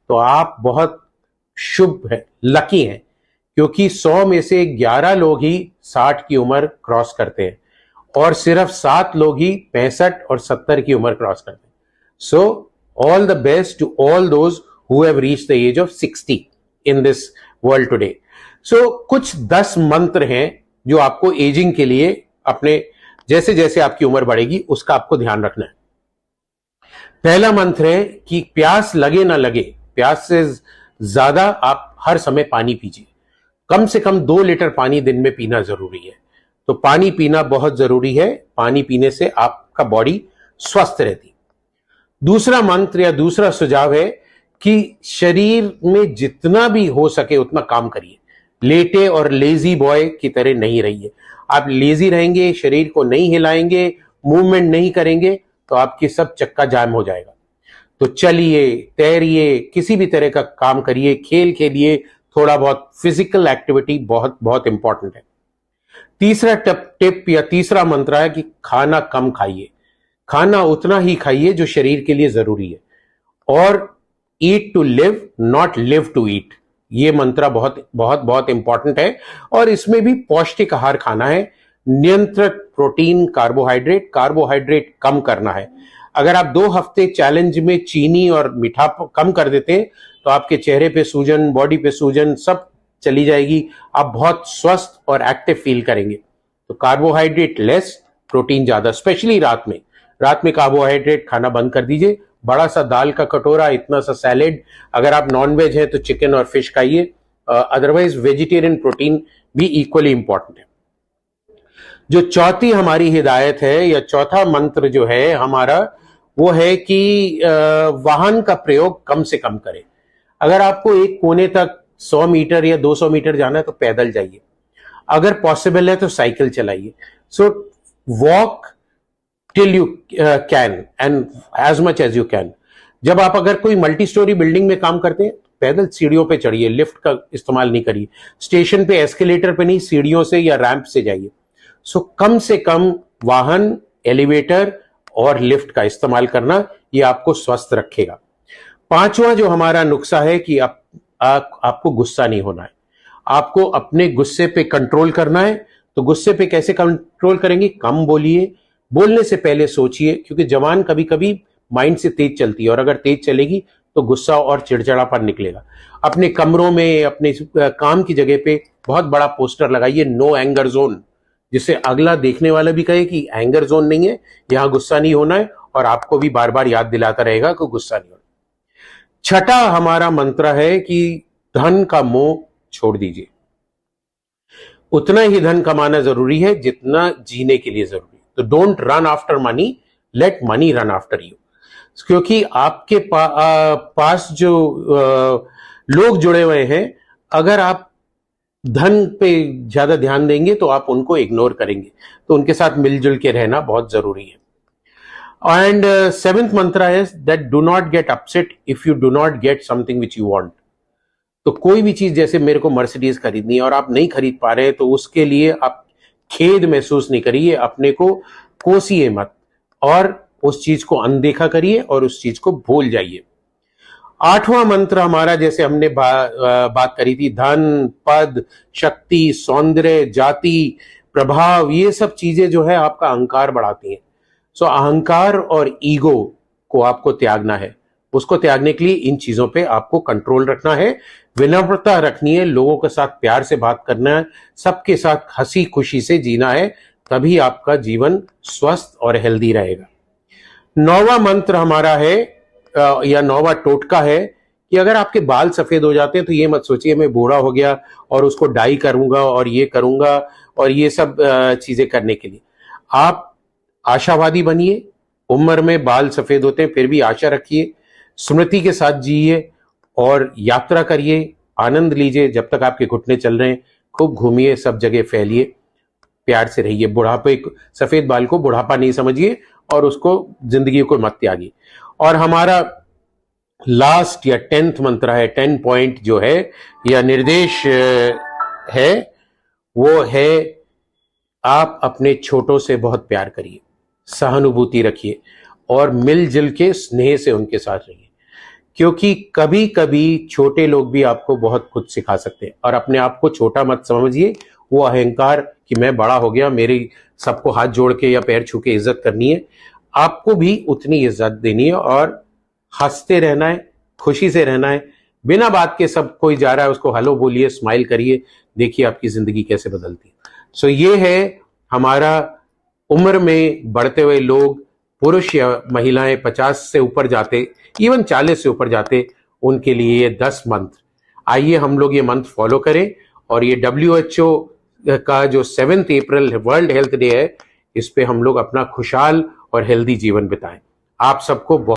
तो आप बहुत शुभ है, लकी हैं, क्योंकि 100 में से 11 लोग ही 60 की उम्र क्रॉस करते हैं और सिर्फ 7 लोग ही 65 और 70 की उम्र क्रॉस करते हैं. So all the best to all those who have reached the age of 60 in this world today. So कुछ 10 मंत्र हैं जो आपको एजिंग के लिए अपने जैसे जैसे आपकी उम्र बढ़ेगी उसका आपको ध्यान रखना है. पहला मंत्र है कि प्यास लगे ना लगे, प्यास से ज्यादा आप हर समय पानी पीजिए. कम से कम 2 लीटर पानी दिन में पीना जरूरी है. तो पानी पीना बहुत जरूरी है. पानी पीने से आपका बॉडी स्वस्थ रहती. दूसरा मंत्र या दूसरा सुझाव है कि शरीर में जितना भी हो सके उतना काम करिए. लेटे और लेजी बॉय की तरह नहीं रहिए. आप लेजी रहेंगे, शरीर को नहीं हिलाएंगे, मूवमेंट नहीं करेंगे तो आपकी सब चक्का जाम हो जाएगा. तो चलिए, तैरिए, किसी भी तरह का काम करिए, खेल खेलिए, थोड़ा बहुत फिजिकल एक्टिविटी बहुत बहुत इंपॉर्टेंट है. तीसरा टिप या तीसरा मंत्र है कि खाना कम खाइए. खाना उतना ही खाइए जो शरीर के लिए जरूरी है. और eat to live, not live to eat. ये मंत्र बहुत बहुत बहुत इंपॉर्टेंट है. और इसमें भी पौष्टिक आहार खाना है. नियंत्रित प्रोटीन, कार्बोहाइड्रेट कम करना है. अगर आप 2 हफ्ते चैलेंज में चीनी और मीठा कम कर देते हैं तो आपके चेहरे पे सूजन, बॉडी पे सूजन सब चली जाएगी. आप बहुत स्वस्थ और एक्टिव फील करेंगे. तो कार्बोहाइड्रेट लेस, प्रोटीन ज्यादा, स्पेशली रात में. रात में कार्बोहाइड्रेट खाना बंद कर दीजिए. बड़ा सा दाल का कटोरा, इतना सा सैलेड. अगर आप नॉन वेज है तो चिकन और फिश खाइए. अदरवाइज वेजिटेरियन प्रोटीन भी इक्वली इंपॉर्टेंट है. जो चौथी हमारी हिदायत है या चौथा मंत्र जो है हमारा, वो है कि वाहन का प्रयोग कम से कम करें. अगर आपको एक कोने तक 100 मीटर या 200 मीटर जाना है तो पैदल जाइए. अगर पॉसिबल है तो साइकिल चलाइए. So walk till you can and as much as you can. जब आप अगर कोई मल्टी स्टोरी बिल्डिंग में काम करते हैं पैदल सीढ़ियों पे चढ़िए, लिफ्ट का इस्तेमाल नहीं करिए. स्टेशन पे एस्केलेटर पे नहीं, सीढ़ियों से या रैंप से जाइए. सो कम से कम वाहन, एलिवेटर और लिफ्ट का इस्तेमाल करना, ये आपको स्वस्थ रखेगा. पांचवा जो हमारा नुस्खा है कि आपको गुस्सा नहीं होना है. आपको अपने गुस्से पे कंट्रोल करना है. तो गुस्से पे कैसे कंट्रोल करेंगे? कम बोलिए. बोलने से पहले सोचिए, क्योंकि जबान कभी कभी माइंड से तेज चलती है और अगर तेज चलेगी तो गुस्सा और चिड़चिड़ापन निकलेगा. अपने कमरों में, अपने काम की जगह पे बहुत बड़ा पोस्टर लगाइए, नो एंगर जोन, जिससे अगला देखने वाला भी कहे कि एंगर जोन नहीं है, यहां गुस्सा नहीं होना है. और आपको भी बार बार याद दिलाता रहेगा कि गुस्सा नहीं होना. छठा हमारा मंत्र है कि धन का मोह छोड़ दीजिए. उतना ही धन कमाना जरूरी है जितना जीने के लिए जरूरी है. तो don't run after money, late money run after you. क्योंकि आपके पास जो लोग जुड़े हुए हैं, अगर आप धन पे ज्यादा ध्यान देंगे तो आप उनको इग्नोर करेंगे. तो उनके साथ मिलजुल के रहना बहुत जरूरी है. एंड 7th मंत्र है that do not get upset if you do not get something which you want. तो कोई भी चीज, जैसे मेरे को मर्सिडीज खरीदनी है और आप नहीं खरीद पा रहे तो उसके लिए आप खेद महसूस नहीं करिए. अपने को कोसिए मत और उस चीज को अनदेखा करिए और उस चीज को भूल जाइए. 8वां मंत्र हमारा, जैसे हमने बात करी थी, धन, पद, शक्ति, सौंदर्य, जाति, प्रभाव, ये सब चीजें जो है आपका अहंकार बढ़ाती हैं. सो अहंकार और ईगो को आपको त्यागना है. उसको त्यागने के लिए इन चीजों पे आपको कंट्रोल रखना है. विनम्रता रखनी है, लोगों के साथ प्यार से बात करना है, सबके साथ हंसी खुशी से जीना है. तभी आपका जीवन स्वस्थ और हेल्दी रहेगा. 9वां मंत्र हमारा है या 9वां टोटका है कि अगर आपके बाल सफेद हो जाते हैं तो ये मत सोचिए मैं बूढ़ा हो गया और उसको डाई करूंगा और ये करूंगा और ये सब चीजें करने के लिए. आप आशावादी बनिए. उम्र में बाल सफेद होते हैं फिर भी आशा रखिए. स्मृति के साथ जिए और यात्रा करिए, आनंद लीजिए. जब तक आपके घुटने चल रहे हैं खूब घूमिए, सब जगह फैलिए, प्यार से रहिए. बुढ़ापे, सफेद बाल को बुढ़ापा नहीं समझिए और उसको जिंदगी को मत त्यागिए. और हमारा लास्ट या 10th मंत्र है, 10 पॉइंट जो है या निर्देश है, वो है आप अपने छोटों से बहुत प्यार करिए, सहानुभूति रखिए और मिलजुल के स्नेह से उनके साथ रहिए. क्योंकि कभी कभी छोटे लोग भी आपको बहुत कुछ सिखा सकते हैं। और अपने आप को छोटा मत समझिए, वो अहंकार कि मैं बड़ा हो गया, मेरी सबको हाथ जोड़ के या पैर छू के इज्जत करनी है। आपको भी उतनी इज्जत देनी है और हंसते रहना है, खुशी से रहना है। बिना बात के सब कोई जा रहा है उसको हेलो बोलिए, स्माइल करिए, देखिए आपकी जिंदगी कैसे बदलती है। सो ये है हमारा उम्र में बढ़ते हुए लोग, पुरुष या महिलाएं 50 से ऊपर जाते, इवन 40 से ऊपर जाते, उनके लिए ये 10 मंत्र। आइए हम लोग ये मंत्र फॉलो करें और ये WHO का जो 7 अप्रैल वर्ल्ड हेल्थ डे है, इस पे हम लोग अपना खुशहाल और हेल्दी जीवन बिताएं। आप सबको